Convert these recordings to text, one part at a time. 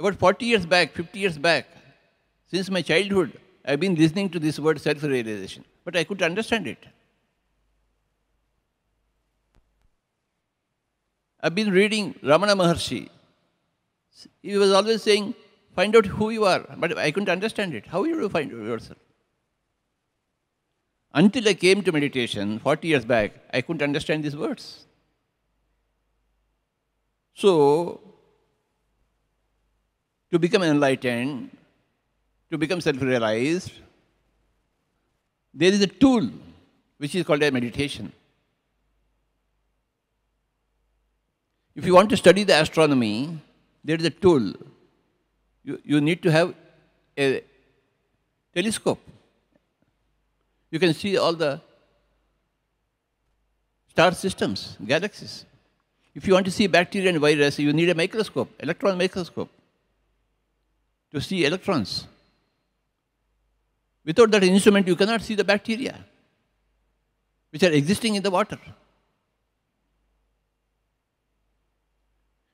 About 40 years back, 50 years back, since my childhood, I've been listening to this word self-realization, but I couldn't understand it. I've been reading Ramana Maharshi. He was always saying, find out who you are, but I couldn't understand it. How you find yourself? Until I came to meditation 40 years back, I couldn't understand these words. So, to become enlightened, to become self-realized, there is a tool which is called a meditation. If you want to study the astronomy, there is a tool. You need to have a telescope. You can see all the star systems, galaxies. If you want to see bacteria and virus, you need a microscope, electron microscope, to see electrons. Without that instrument, you cannot see the bacteria, which are existing in the water.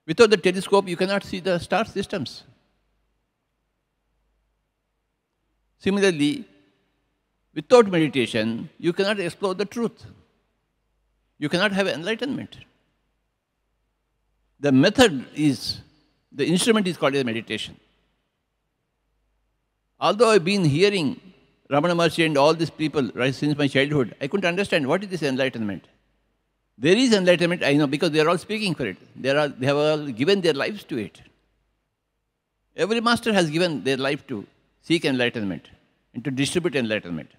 Without the telescope, you cannot see the star systems. Similarly, without meditation, you cannot explore the truth. You cannot have enlightenment. The method is, the instrument is called as meditation. Although I've been hearing Ramana Maharshi and all these people right since my childhood, I couldn't understand what is this enlightenment. There is enlightenment, I know, because they are all speaking for it. They have all given their lives to it. Every master has given their life to seek enlightenment and to distribute enlightenment.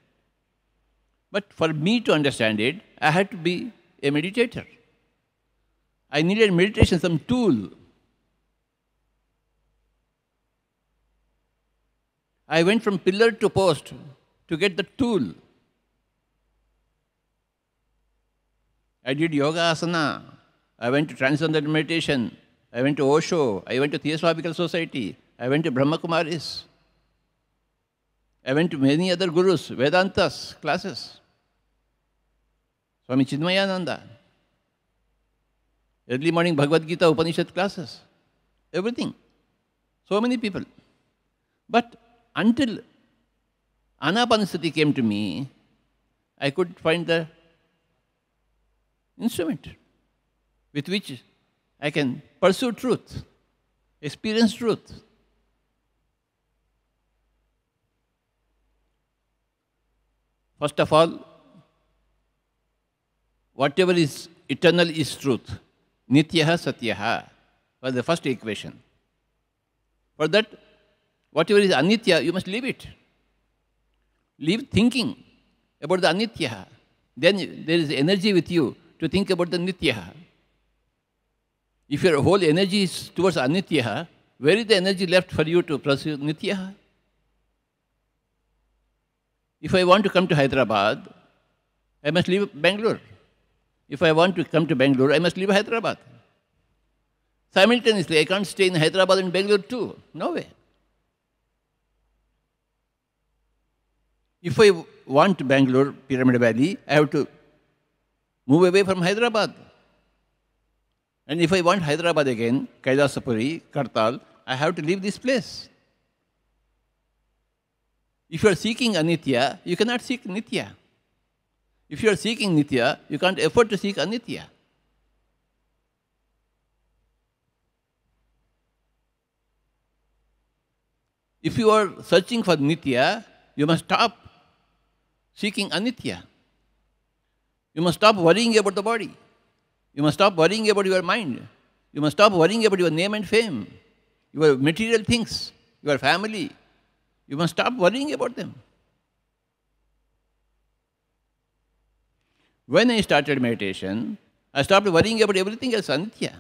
But for me to understand it, I had to be a meditator. I needed meditation, some tool. I went from pillar to post to get the tool. I did yoga asana. I went to Transcendental Meditation. I went to Osho. I went to Theosophical Society. I went to Brahma Kumaris. I went to many other gurus, Vedantas, classes. Swami Chinmayananda. Early morning Bhagavad Gita, Upanishad classes. Everything. So many people. But until Anapanasati came to me, I could find the instrument with which I can pursue truth, experience truth. First of all, whatever is eternal is truth. Nityaha Satyaha was the first equation. For that, whatever is anitya, you must leave it. Leave thinking about the anityaha. Then there is energy with you to think about the nityaha. If your whole energy is towards anityaha, where is the energy left for you to pursue nityaha? If I want to come to Hyderabad, I must leave Bangalore. If I want to come to Bangalore, I must leave Hyderabad. Simultaneously, I can't stay in Hyderabad and Bangalore too. No way. If I want Bangalore, Pyramid Valley, I have to move away from Hyderabad. And if I want Hyderabad again, Kailasapuri, Kartal, I have to leave this place. If you are seeking anitya, you cannot seek nitya. If you are seeking nitya, you can't afford to seek anitya. If you are searching for nitya, you must stop seeking anitya. You must stop worrying about the body. You must stop worrying about your mind. You must stop worrying about your name and fame, your material things, your family. You must stop worrying about them. When I started meditation, I stopped worrying about everything else, anitya.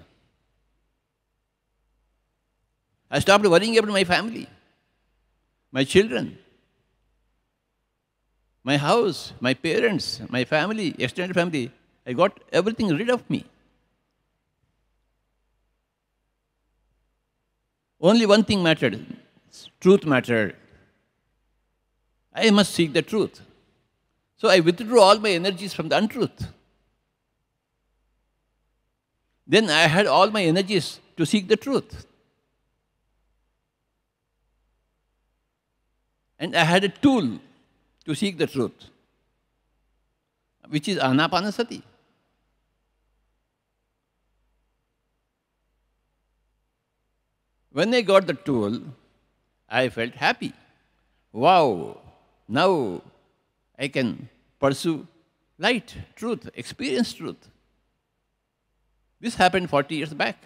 I stopped worrying about my family, my children, my house, my parents, my family, extended family. I got everything rid of me. Only one thing mattered. Truth mattered. I must seek the truth. So I withdrew all my energies from the untruth. Then I had all my energies to seek the truth. And I had a tool to seek the truth, which is Anapanasati. When I got the tool, I felt happy. Wow, now I can pursue light, truth, experience truth. This happened 40 years back.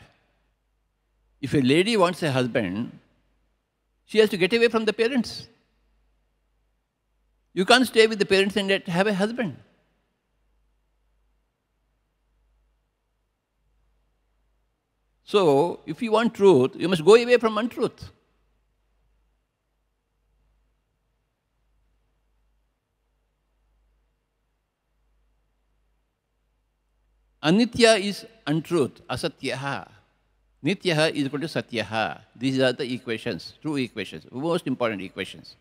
If a lady wants a husband, she has to get away from the parents. You can't stay with the parents and yet have a husband. So, if you want truth, you must go away from untruth. Anitya is untruth, asatyaha. Nityaha is equal to satyaha. These are the equations, true equations, most important equations.